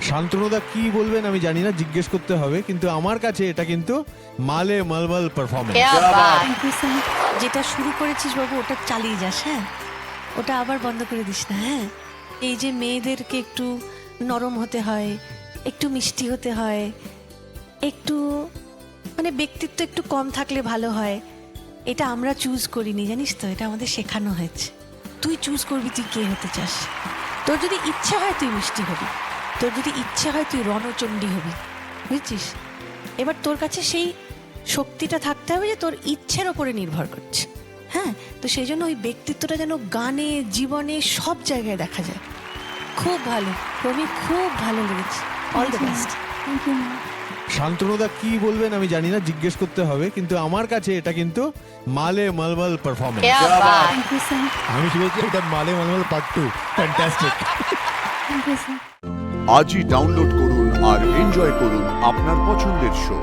শান্তনুদা কি বলবেন আমি জানি না, জিজ্ঞেস করতে হবে, কিন্তু আমার কাছে এটা কিন্তু মালে মালমাল পারফরমেন্স। Thank you sir. যেটা শুরু করেছিস বাবু ওটা চালিয়ে যাস, হ্যাঁ, ওটা আবার বন্ধ করে দিস না। হ্যাঁ, এই যে মেয়েদেরকে একটু নরম হতে হয়, একটু মিষ্টি হতে হয়, একটু মানে ব্যক্তিত্ব একটু কম থাকলে ভালো হয়, এটা আমরা চুজ করিনি, জানিস তো, এটা আমাদের শেখানো হয়েছে। তুই চুজ করবি তুই কে হতে চাস। তোর যদি ইচ্ছা হয় তুই মিষ্টি হবি, তোর যদি ইচ্ছা হয় তুই রণচণ্ডী হবি, বুঝছিস? এবার তোর কাছে সেই শক্তিটা থাকতে হবে যে তোর ইচ্ছের ওপরে নির্ভর করছে। হ্যাঁ, তো সেই জন্য ওই ব্যক্তিত্বটা যেন গানে, জীবনে, সব জায়গায় দেখা যায়। খুব ভালো রবি, খুব ভালো লেগেছে। All the best. Thank you ma'am. শান্তনুদা কি বলবেন আমি জানি না, জিজ্ঞেস করতে হবে, কিন্তু আমার কাছে এটা কিন্তু মালে মালমাল পারফরমেন্স। Thank you sir. আমি শুনেছি এটা মালে মালমাল part 2। Fantastic. Thank you sir. আজই ডাউনলোড করুন আর এনজয় করুন আপনার পছন্দের শো।